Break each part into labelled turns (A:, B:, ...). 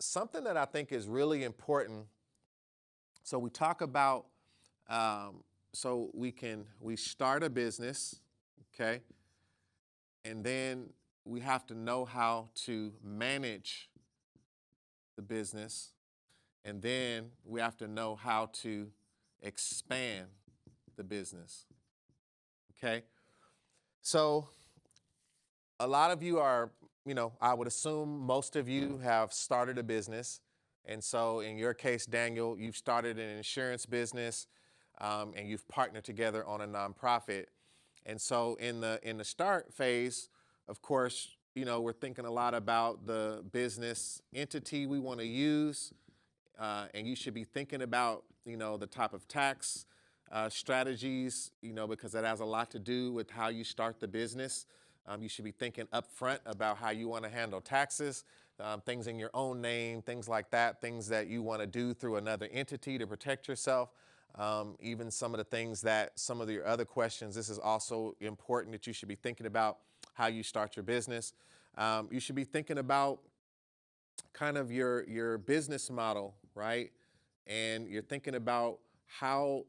A: something that I think is really important. So we talk about, so we start a business, okay? And then we have to know how to manage the business. And then we have to know how to expand the business, okay? So a lot of you are, I would assume most of you have started a business. And so in your case, Daniel, you've started an insurance business, and you've partnered together on a nonprofit. And so in the start phase, of course, we're thinking a lot about the business entity we want to use. And you should be thinking about, the type of tax strategies, because that has a lot to do with how you start the business. You should be thinking upfront about how you want to handle taxes, things in your own name, things like that, things that you want to do through another entity to protect yourself. Even some of the things that some of your other questions, this is also important that you should be thinking about how you start your business. You should be thinking about kind of your business model, right? And you're thinking about how,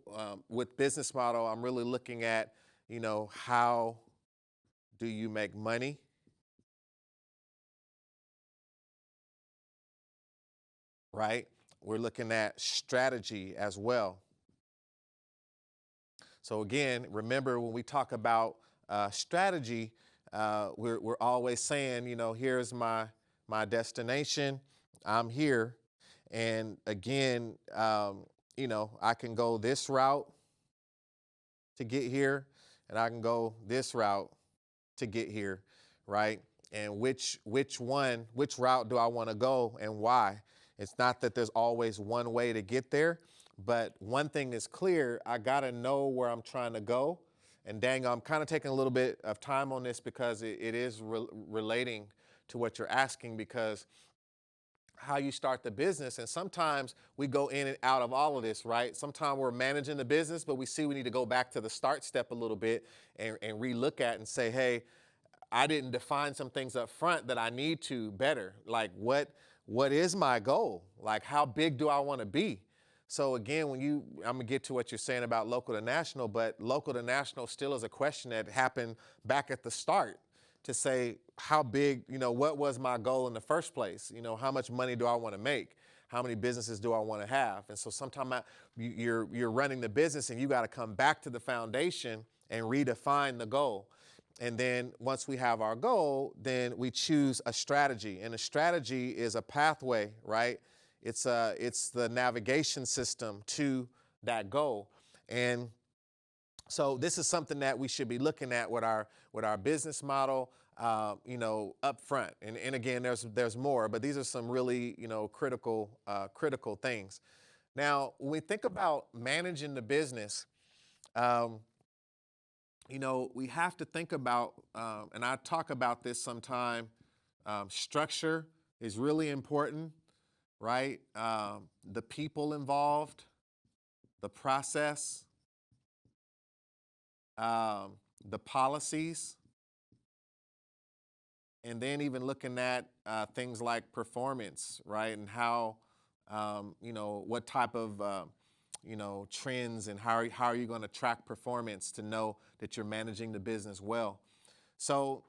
A: with business model, I'm really looking at, how do you make money? Right? We're looking at strategy as well. So again, remember when we talk about strategy, we're always saying, here's my destination. I'm here. And again, I can go this route to get here, and I can go this route to get here, right? And which route do I want to go and why? It's not that there's always one way to get there, but one thing is clear, I got to know where I'm trying to go. And Daniel, I'm kind of taking a little bit of time on this because it is relating to what you're asking, because how you start the business. And sometimes we go in and out of all of this, right? Sometimes we're managing the business, but we see we need to go back to the start step a little bit and relook at and say, hey, I didn't define some things up front that I need to better. Like what is my goal? Like how big do I want to be? So again, I'm gonna get to what you're saying about local to national, but local to national still is a question that happened back at the start to say how big, what was my goal in the first place? How much money do I want to make? How many businesses do I want to have? And so sometimes you're running the business and you got to come back to the foundation and redefine the goal. And then once we have our goal, then we choose a strategy. And a strategy is a pathway, right? It's the navigation system to that goal. And so this is something that we should be looking at with our business model, up front. And again, there's more, but these are some really, critical things. Now, when we think about managing the business, we have to think about, and I talk about this sometime, structure is really important, right? The people involved, the process, the policies, and then even looking at things like performance, right? And how, what type of, trends and how are you going to track performance to know that you're managing the business well. So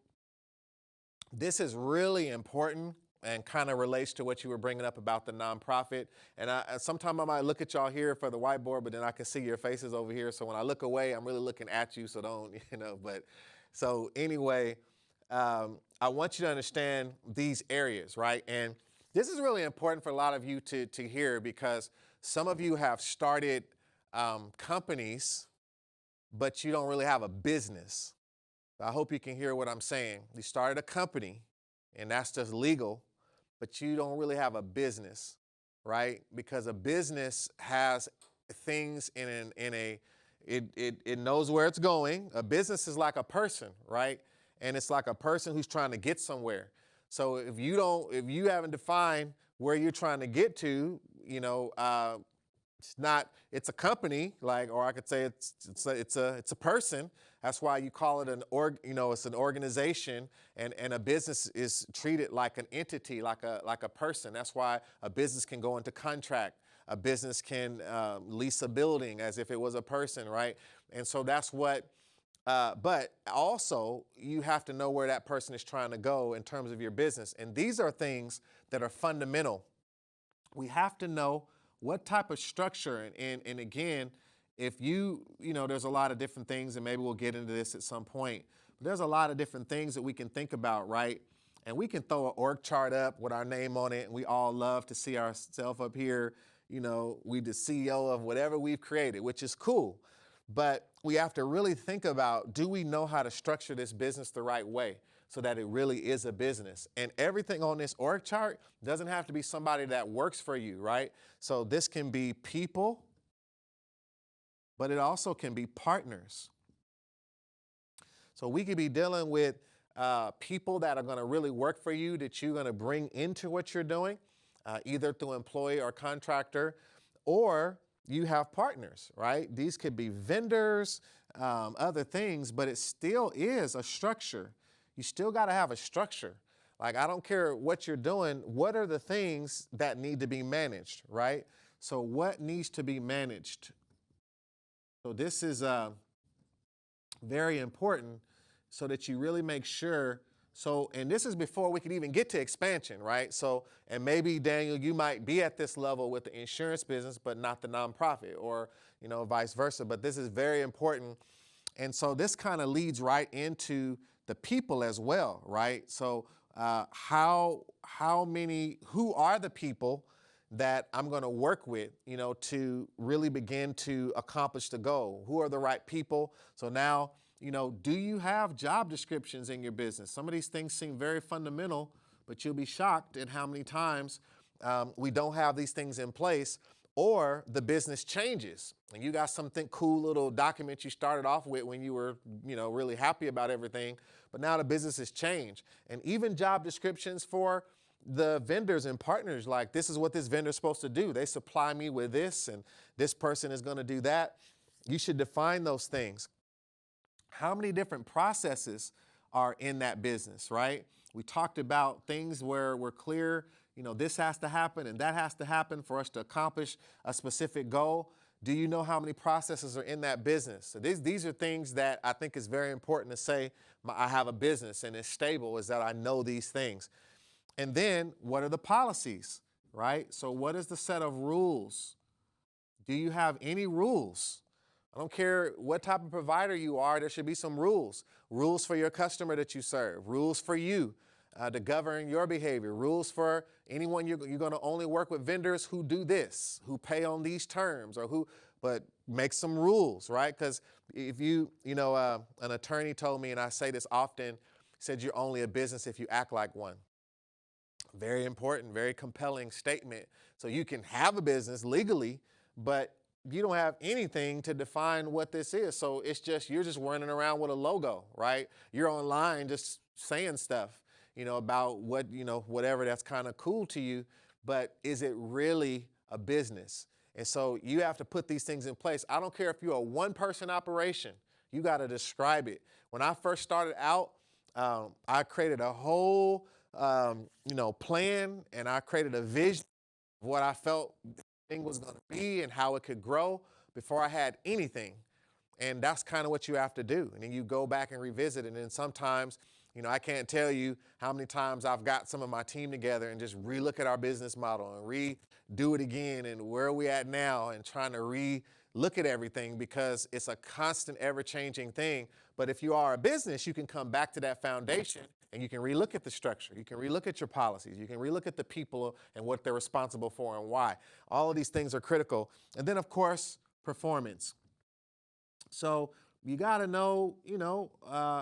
A: this is really important and kind of relates to what you were bringing up about the nonprofit. And sometimes I might look at y'all here for the whiteboard, but then I can see your faces over here. So when I look away, I'm really looking at you. So don't, but so anyway, I want you to understand these areas, right? And this is really important for a lot of you to hear, because some of you have started companies, but you don't really have a business. I hope you can hear what I'm saying. You started a company, and that's just legal, but you don't really have a business, right? Because a business has things it knows where it's going. A business is like a person, right? And it's like a person who's trying to get somewhere. So if you haven't defined where you're trying to get to, It's not, it's a company, like, or I could say it's a person. That's why you call it it's an organization, and a business is treated like an entity, like a person. That's why a business can go into contract. A business can lease a building as if it was a person, right? And so that's what, but also you have to know where that person is trying to go in terms of your business. And these are things that are fundamental. We have to know what type of structure, and again, if there's a lot of different things, and maybe we'll get into this at some point, but there's a lot of different things that we can think about, right? And we can throw an org chart up with our name on it, and we all love to see ourselves up here. We the CEO of whatever we've created, which is cool. But we have to really think about, do we know how to structure this business the right way so that it really is a business? And everything on this org chart doesn't have to be somebody that works for you, right? So this can be people, but it also can be partners. So we could be dealing with people that are going to really work for you, that you're going to bring into what you're doing, either through employee or contractor, or you have partners, right? These could be vendors, other things, but it still is a structure. You still got to have a structure. Like, I don't care what you're doing, what are the things that need to be managed, right? So what needs to be managed? So this is very important, so that you really make sure. So, and this is before we could even get to expansion, right? So, and maybe, Daniel, you might be at this level with the insurance business, but not the nonprofit, or, vice versa. But this is very important. And so this kind of leads right into the people as well, right? So who are the people that I'm going to work with, to really begin to accomplish the goal? Who are the right people? So now, do you have job descriptions in your business? Some of these things seem very fundamental, but you'll be shocked at how many times we don't have these things in place, or the business changes and you got something cool little document you started off with when you were, really happy about everything, but now the business has changed. And even job descriptions for the vendors and partners, like, this is what this vendor is supposed to do. They supply me with this, and this person is going to do that. You should define those things. How many different processes are in that business, right? We talked about things where we're clear, this has to happen and that has to happen for us to accomplish a specific goal. Do you know how many processes are in that business? So these are things that I think is very important to say. I have a business and it's stable, is that I know these things. And then what are the policies, right? So what is the set of rules? Do you have any rules? I don't care what type of provider you are, there should be some rules. Rules for your customer that you serve, rules for you to govern your behavior, rules for anyone you're going to only work with vendors who do this, who pay on these terms, or but make some rules, right? Because if an attorney told me, and I say this often, said you're only a business if you act like one. Very important, very compelling statement. So you can have a business legally, but you don't have anything to define what this is. So you're just running around with a logo, right? You're online just saying stuff, about whatever that's kind of cool to you, but is it really a business? And so you have to put these things in place. I don't care if you're a one-person operation, you got to describe it. When I first started out, I created a whole, plan, and I created a vision of what I felt the thing was going to be and how it could grow before I had anything. And that's kind of what you have to do. And then you go back and revisit it. And then sometimes, I can't tell you how many times I've got some of my team together and just relook at our business model and redo it again, and where are we at now, and trying to look at everything, because it's a constant, ever-changing thing. But if you are a business, you can come back to that foundation and you can relook at the structure. You can relook at your policies. You can relook at the people and what they're responsible for and why. All of these things are critical. And then, of course, performance. So you got to know,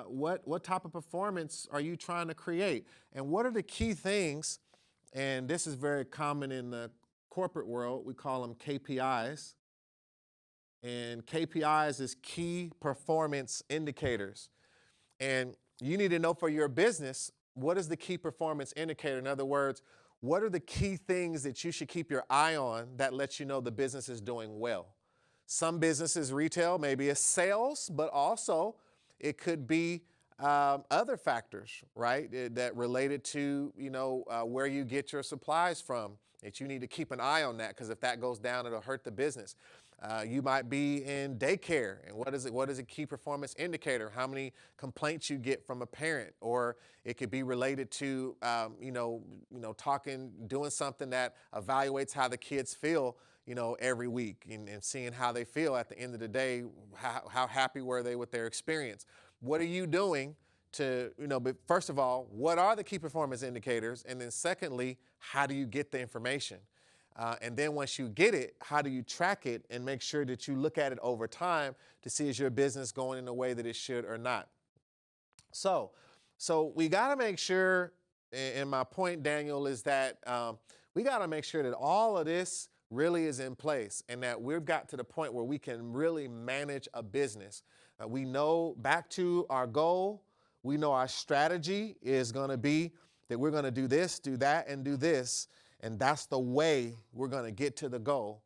A: what type of performance are you trying to create? And what are the key things? And this is very common in the corporate world. We call them KPIs. And KPIs is key performance indicators. And you need to know for your business, what is the key performance indicator? In other words, what are the key things that you should keep your eye on that lets you know the business is doing well? Some businesses, retail, maybe it's sales, but also it could be other factors, right? That related to, where you get your supplies from, that you need to keep an eye on that, because if that goes down, it'll hurt the business. You might be in daycare, and what is it? What is a key performance indicator? How many complaints you get from a parent, or it could be related to, doing something that evaluates how the kids feel, every week, and seeing how they feel at the end of the day. How happy were they with their experience? What are you doing to, but first of all, what are the key performance indicators? And then secondly, how do you get the information? And then once you get it, how do you track it and make sure that you look at it over time to see is your business going in the way that it should or not? So we got to make sure, and my point, Daniel, is that we got to make sure that all of this really is in place and that we've got to the point where we can really manage a business. We know, back to our goal, we know our strategy is going to be that we're going to do this, do that, and do this. And that's the way we're going to get to the goal.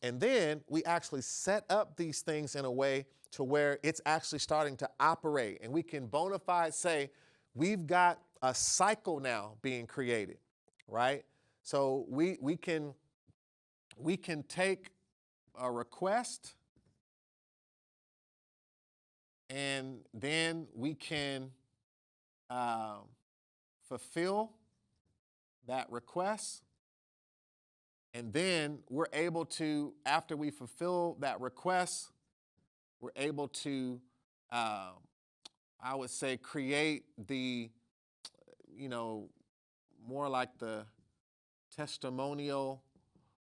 A: And then we actually set up these things in a way to where it's actually starting to operate. And we can bona fide say, we've got a cycle now being created, right? So we can take a request, and then we can fulfill that request. And then we're able to, after we fulfill that request, we're able to, I would say, create the, more like the testimonial,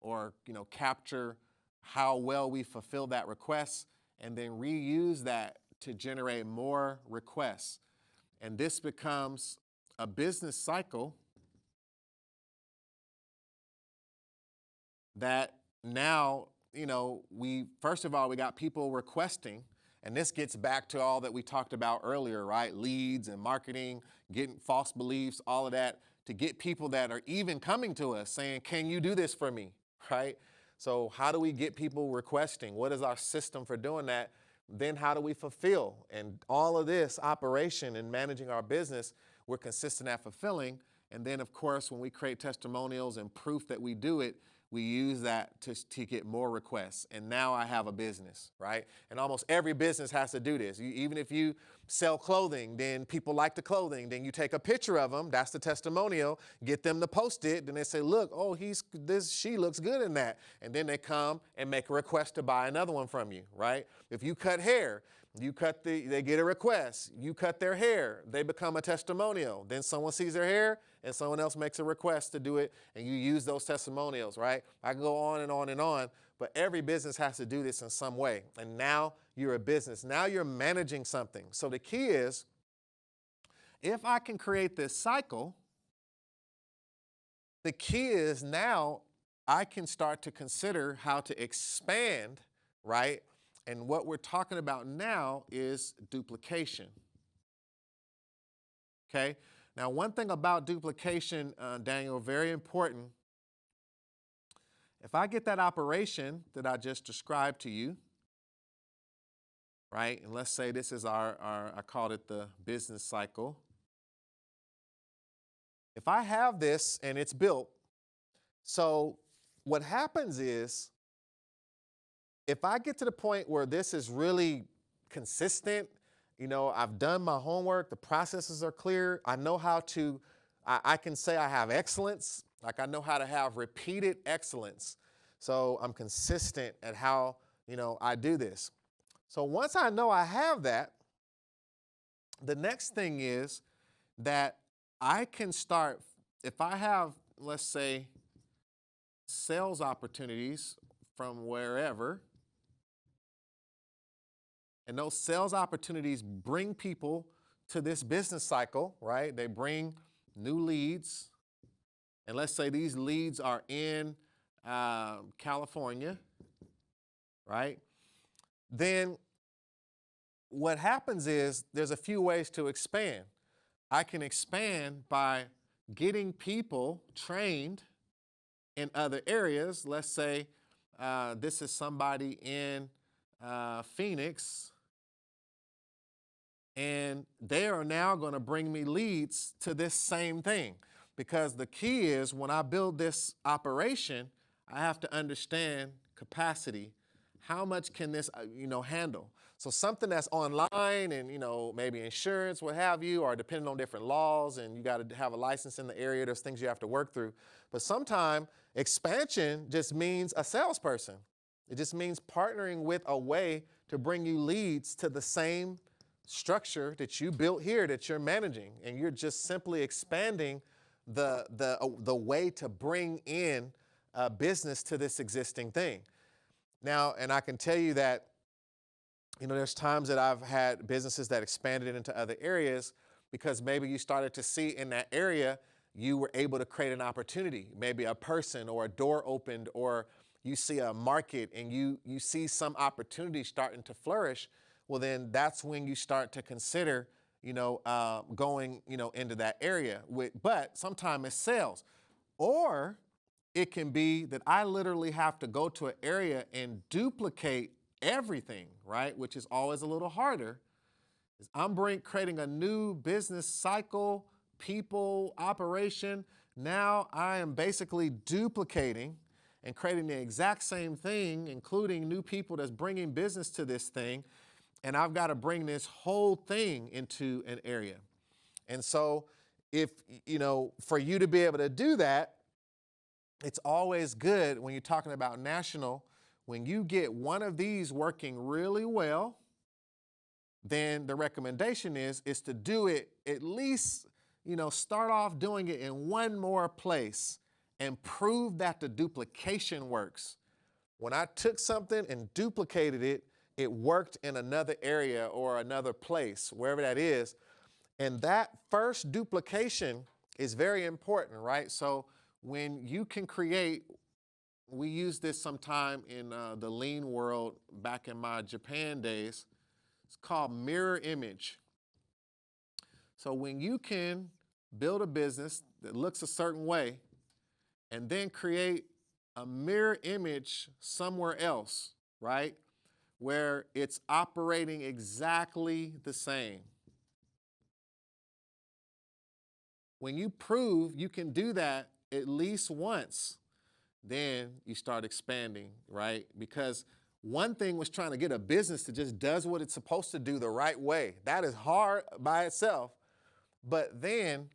A: or, capture how well we fulfill that request, and then reuse that to generate more requests. And this becomes a business cycle that now, first of all, we got people requesting, and this gets back to all that we talked about earlier, right? Leads and marketing, getting false beliefs, all of that, to get people that are even coming to us saying, can you do this for me, right? So how do we get people requesting? What is our system for doing that? Then how do we fulfill? And all of this operation and managing our business, we're consistent at fulfilling. And then, of course, when we create testimonials and proof that we do it, we use that to get more requests. And now I have a business, right? And almost every business has to do this. Even if you sell clothing, then people like the clothing. Then you take a picture of them. That's the testimonial. Get them to post it. Then they say, look, oh, she looks good in that. And then they come and make a request to buy another one from you, right? If you cut hair, they get a request. You cut their hair, they become a testimonial. Then someone sees their hair and someone else makes a request to do it, and you use those testimonials, right? I can go on and on and on, but every business has to do this in some way. And now you're a business. Now you're managing something. So the key is, if I can create this cycle, the key is now I can start to consider how to expand, right? And what we're talking about now is duplication. Okay? Now, one thing about duplication, Daniel, very important. If I get that operation that I just described to you, right? And let's say this is I called it the business cycle. If I have this and it's built, so what happens is, if I get to the point where this is really consistent, I've done my homework, the processes are clear, I know how to, I can say I have excellence, like I know how to have repeated excellence. So I'm consistent at how, I do this. So once I know I have that, the next thing is that I can start, if I have, let's say, sales opportunities from wherever, and those sales opportunities bring people to this business cycle, right? They bring new leads. And let's say these leads are in California, right? Then what happens is there's a few ways to expand. I can expand by getting people trained in other areas. Let's say this is somebody in Phoenix, and they are now going to bring me leads to this same thing. Because the key is when I build this operation, I have to understand capacity. How much can this, handle? So something that's online and, maybe insurance, what have you, or depending on different laws, and you got to have a license in the area, there's things you have to work through. But sometimes expansion just means a salesperson. It just means partnering with a way to bring you leads to the same structure that you built here that you're managing. And you're just simply expanding the way to bring in business to this existing thing. Now, and I can tell you that, there's times that I've had businesses that expanded into other areas because maybe you started to see in that area, you were able to create an opportunity, maybe a person or a door opened, or you see a market and you see some opportunity starting to flourish. Well, then that's when you start to consider going, into that area. But sometimes it's sales. Or it can be that I literally have to go to an area and duplicate everything, right? Which is always a little harder. I'm creating a new business cycle, people, operation. Now I am basically duplicating and creating the exact same thing, including new people that's bringing business to this thing. And I've got to bring this whole thing into an area. And so if, for you to be able to do that, it's always good when you're talking about national, when you get one of these working really well, then the recommendation is to do it at least, start off doing it in one more place and prove that the duplication works. When I took something and duplicated it, it worked in another area or another place, wherever that is. And that first duplication is very important, right? So when you can create, we use this sometime in the lean world back in my Japan days. It's called mirror image. So when you can build a business that looks a certain way and then create a mirror image somewhere else, right? Where it's operating exactly the same. When you prove you can do that at least once, then you start expanding, right? Because one thing was trying to get a business that just does what it's supposed to do the right way. That is hard by itself. But then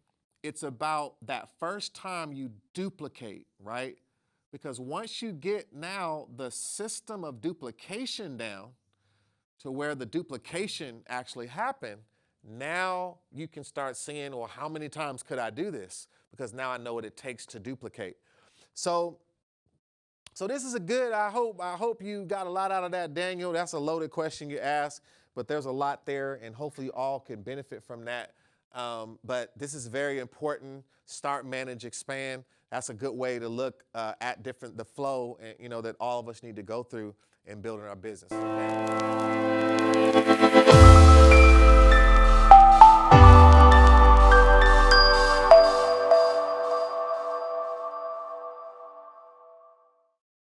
A: it's about that first time you duplicate, right? Because once you get now the system of duplication down to where the duplication actually happened, now you can start seeing, well, how many times could I do this? Because now I know what it takes to duplicate. So this is a good, I hope you got a lot out of that, Daniel. That's a loaded question you asked, but there's a lot there, and hopefully you all can benefit from that. But this is very important. Start, manage, expand. That's a good way to look at the flow, that all of us need to go through in building our business.